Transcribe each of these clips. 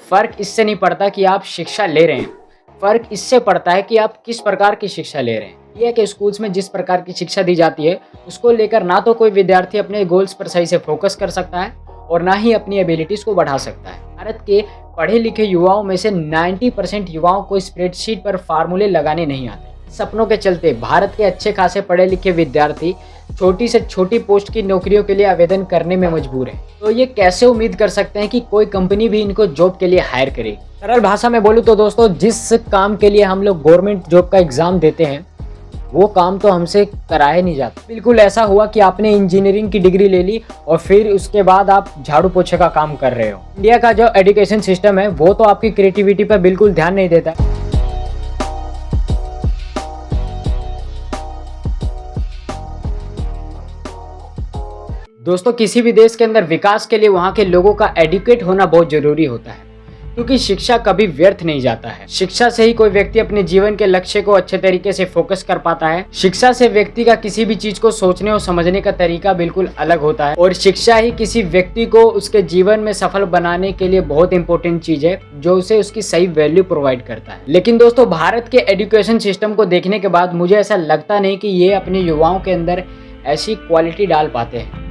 फ़र्क इससे नहीं पड़ता कि आप शिक्षा ले रहे हैं, फ़र्क इससे पड़ता है कि आप किस प्रकार की शिक्षा ले रहे हैं। ये है कि स्कूल्स में जिस प्रकार की शिक्षा दी जाती है, उसको लेकर ना तो कोई विद्यार्थी अपने गोल्स पर सही से फोकस कर सकता है और ना ही अपनी एबिलिटीज़ को बढ़ा सकता है। भारत के पढ़े लिखे युवाओं में से 90% युवाओं को स्प्रेडशीट पर फार्मूले लगाने नहीं आते। सपनों के चलते भारत के अच्छे खासे पढ़े लिखे विद्यार्थी छोटी से छोटी पोस्ट की नौकरियों के लिए आवेदन करने में मजबूर हैं। तो ये कैसे उम्मीद कर सकते हैं कि कोई कंपनी भी इनको जॉब के लिए हायर करे? सरल भाषा में बोलूँ तो दोस्तों, जिस काम के लिए हम लोग गवर्नमेंट जॉब का एग्जाम देते हैं वो काम तो हमसे कराया नहीं जाता। बिल्कुल ऐसा हुआ कि आपने इंजीनियरिंग की डिग्री ले ली और फिर उसके बाद आप झाड़ू पोछे का काम कर रहे हो। इंडिया का जो एजुकेशन सिस्टम है वो तो आपकी क्रिएटिविटी पर बिल्कुल ध्यान नहीं देता। दोस्तों, किसी भी देश के अंदर विकास के लिए वहाँ के लोगों का एडुकेट होना बहुत जरूरी होता है, क्योंकि शिक्षा कभी व्यर्थ नहीं जाता है। शिक्षा से ही कोई व्यक्ति अपने जीवन के लक्ष्य को अच्छे तरीके से फोकस कर पाता है। शिक्षा से व्यक्ति का किसी भी चीज को सोचने और समझने का तरीका बिल्कुल अलग होता है और शिक्षा ही किसी व्यक्ति को उसके जीवन में सफल बनाने के लिए बहुत इंपॉर्टेंट चीज है, जो उसे उसकी सही वैल्यू प्रोवाइड करता है। लेकिन दोस्तों, भारत के एजुकेशन सिस्टम को देखने के बाद मुझे ऐसा लगता नहीं कि ये अपने युवाओं के अंदर ऐसी क्वालिटी डाल पाते हैं,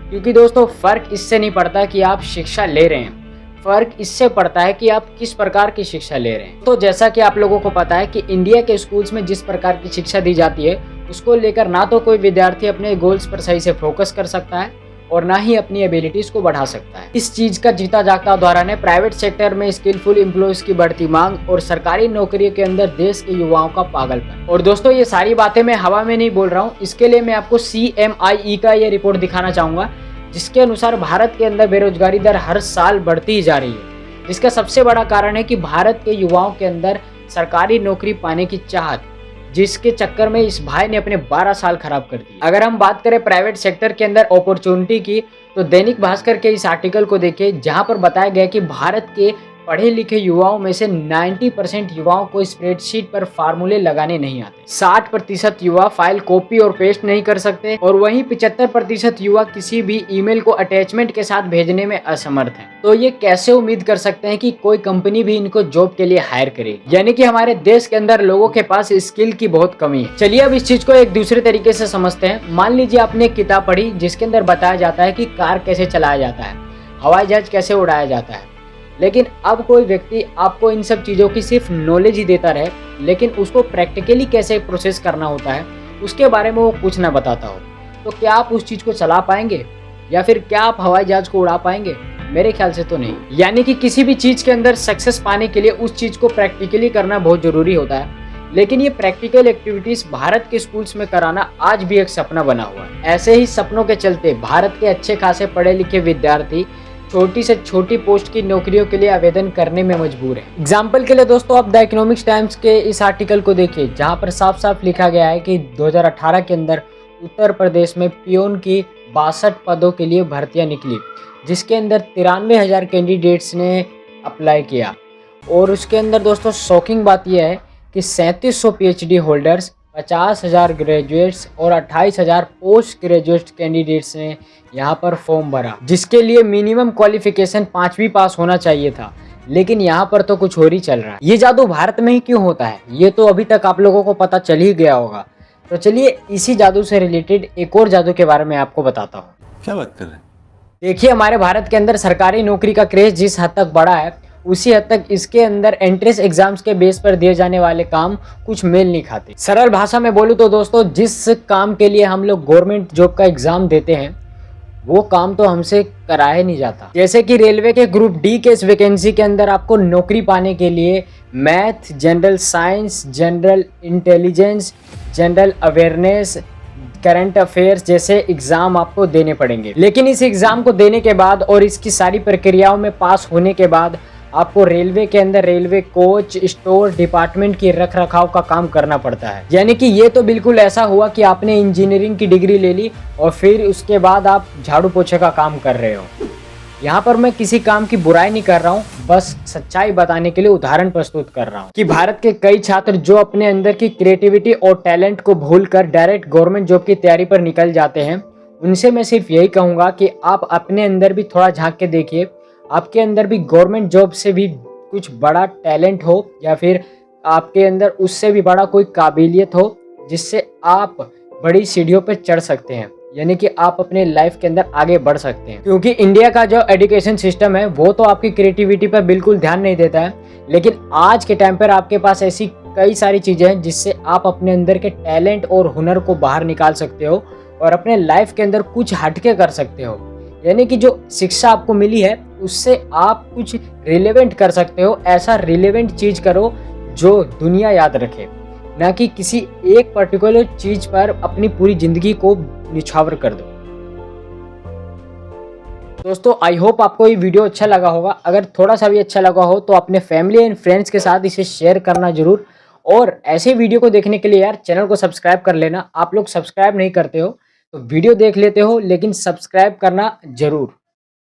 क्योंकि दोस्तों फ़र्क इससे नहीं पड़ता कि आप शिक्षा ले रहे हैं, फ़र्क इससे पड़ता है कि आप किस प्रकार की शिक्षा ले रहे हैं। तो जैसा कि आप लोगों को पता है कि इंडिया के स्कूल्स में जिस प्रकार की शिक्षा दी जाती है, उसको लेकर ना तो कोई विद्यार्थी अपने गोल्स पर सही से फोकस कर सकता है और ना ही अपनी एबिलिटीज़ को बढ़ा सकता है। इस चीज़ का जीता जागता उदाहरण है प्राइवेट सेक्टर में स्किलफुल एम्प्लॉयज़ की बढ़ती मांग और सरकारी नौकरियों के अंदर देश के युवाओं का पागलपन। और दोस्तों, ये सारी बातें मैं हवा में नहीं बोल रहा हूँ। इसके लिए मैं आपको CMIE का ये रिपोर्ट दिखाना चाहूँगा, जिसके अनुसार भारत के अंदर बेरोजगारी दर हर साल बढ़ती ही जा रही है। इसका सबसे बड़ा कारण है कि भारत के युवाओं के अंदर सरकारी नौकरी पाने की चाहत, जिसके चक्कर में इस भाई ने अपने 12 साल खराब कर दिए। अगर हम बात करें प्राइवेट सेक्टर के अंदर अपॉर्चुनिटी की, तो दैनिक भास्कर के इस आर्टिकल को देखिए, जहां पर बताया गया कि भारत के पढ़े लिखे युवाओं में से 90% युवाओं को स्प्रेडशीट पर फार्मूले लगाने नहीं आते। 60% युवा फाइल कॉपी और पेस्ट नहीं कर सकते और वहीं 75% युवा किसी भी ईमेल को अटैचमेंट के साथ भेजने में असमर्थ हैं। तो ये कैसे उम्मीद कर सकते हैं कि कोई कंपनी भी इनको जॉब के लिए हायर करे? यानी कि हमारे देश के अंदर लोगों के पास स्किल की बहुत कमी है। चलिए अब इस चीज को एक दूसरे तरीके से समझते हैं। मान लीजिए आपने एक किताब पढ़ी जिसके अंदर बताया जाता है कि कार कैसे चलाया जाता है, हवाई जहाज कैसे उड़ाया जाता है, लेकिन अब कोई व्यक्ति आपको इन सब चीज़ों की सिर्फ नॉलेज ही देता रहे, लेकिन उसको प्रैक्टिकली कैसे प्रोसेस करना होता है उसके बारे में वो कुछ ना बताता हो, तो क्या आप उस चीज़ को चला पाएंगे या फिर क्या आप हवाई जहाज को उड़ा पाएंगे? मेरे ख्याल से तो नहीं। यानी कि किसी भी चीज़ के अंदर सक्सेस पाने के लिए उस चीज़ को प्रैक्टिकली करना बहुत ज़रूरी होता है, लेकिन ये प्रैक्टिकल एक्टिविटीज़ भारत के स्कूल्स में कराना आज भी एक सपना बना हुआ है। ऐसे ही सपनों के चलते भारत के अच्छे खासे पढ़े लिखे विद्यार्थी छोटी से छोटी पोस्ट की नौकरियों के लिए आवेदन करने में मजबूर है। एग्जाम्पल के लिए दोस्तों, आप द इकोनॉमिक्स टाइम्स के इस आर्टिकल को देखिए, जहां पर साफ साफ लिखा गया है कि 2018 के अंदर उत्तर प्रदेश में पियोन की 62 पदों के लिए भर्तियां निकली, जिसके अंदर 93,000 कैंडिडेट्स ने अप्लाई किया। और उसके अंदर दोस्तों शॉकिंग बात यह है कि 3700 PhD होल्डर्स, 50,000 ग्रेजुएट्स और 28,000 पोस्ट ग्रेजुएट कैंडिडेट्स ने यहाँ पर फॉर्म भरा, जिसके लिए मिनिमम क्वालिफिकेशन 5वीं पास होना चाहिए था। लेकिन यहाँ पर तो कुछ और ही चल रहा है। ये जादू भारत में ही क्यों होता है, ये तो अभी तक आप लोगों को पता चल ही गया होगा। तो चलिए इसी जादू से रिलेटेड एक और जादू के बारे में आपको बताता हूँ। क्या बात कर रहे हैं? देखिए, हमारे भारत के अंदर सरकारी नौकरी का क्रेज जिस हद तक बढ़ा है, उसी हद तक इसके अंदर एंट्रेंस एग्जाम्स के बेस पर दिए जाने वाले काम कुछ मेल नहीं खाते। सरल भाषा में बोलूँ तो दोस्तों, जिस काम के लिए हम लोग गवर्नमेंट जॉब का एग्जाम देते हैं वो काम तो हमसे कराया नहीं जाता। जैसे कि रेलवे के ग्रुप डी के इस वैकेंसी के अंदर आपको नौकरी पाने के लिए math, general science, general intelligence, general awareness, current affairs जैसे एग्जाम आपको देने पड़ेंगे। लेकिन इस एग्जाम को देने के बाद और इसकी सारी प्रक्रियाओं में पास होने के बाद आपको रेलवे के अंदर रेलवे कोच, स्टोर, डिपार्टमेंट की रख रखाव का काम करना पड़ता है। यानी कि ये तो बिल्कुल ऐसा हुआ कि आपने इंजीनियरिंग की डिग्री ले ली और फिर उसके बाद आप झाड़ू पोछे का काम कर रहे हो। यहाँ पर मैं किसी काम की बुराई नहीं कर रहा हूँ, बस सच्चाई बताने के लिए उदाहरण प्रस्तुत कर रहा हूँ कि भारत के कई छात्र जो अपने अंदर की क्रिएटिविटी और टैलेंट को भूलकर डायरेक्ट गवर्नमेंट जॉब की तैयारी पर निकल जाते हैं। उनसे मैं सिर्फ यही कहूँगा कि आप अपने अंदर भी थोड़ा झांक के देखिए, आपके अंदर भी गवर्नमेंट जॉब से भी कुछ बड़ा टैलेंट हो या फिर आपके अंदर उससे भी बड़ा कोई काबिलियत हो जिससे आप बड़ी सीढ़ियों पर चढ़ सकते हैं, यानी कि आप अपने लाइफ के अंदर आगे बढ़ सकते हैं। क्योंकि इंडिया का जो एजुकेशन सिस्टम है वो तो आपकी क्रिएटिविटी पर बिल्कुल ध्यान नहीं देता है, लेकिन आज के टाइम पर आपके पास ऐसी कई सारी चीज़ें हैं जिससे आप अपने अंदर के टैलेंट और हुनर को बाहर निकाल सकते हो और अपने लाइफ के अंदर कुछ हटके कर सकते हो। यानी कि जो शिक्षा आपको मिली है उससे आप कुछ रिलेवेंट कर सकते हो। ऐसा रिलेवेंट चीज़ करो जो दुनिया याद रखे, ना कि किसी एक पर्टिकुलर चीज पर अपनी पूरी जिंदगी को निछावर कर दो। दोस्तों आई होप आपको ये वीडियो अच्छा लगा होगा। अगर थोड़ा सा भी अच्छा लगा हो तो अपने फैमिली एंड फ्रेंड्स के साथ इसे शेयर करना जरूर। और ऐसे वीडियो को देखने के लिए यार चैनल को सब्सक्राइब कर लेना। आप लोग सब्सक्राइब नहीं करते हो तो वीडियो देख लेते हो लेकिन सब्सक्राइब करना जरूर।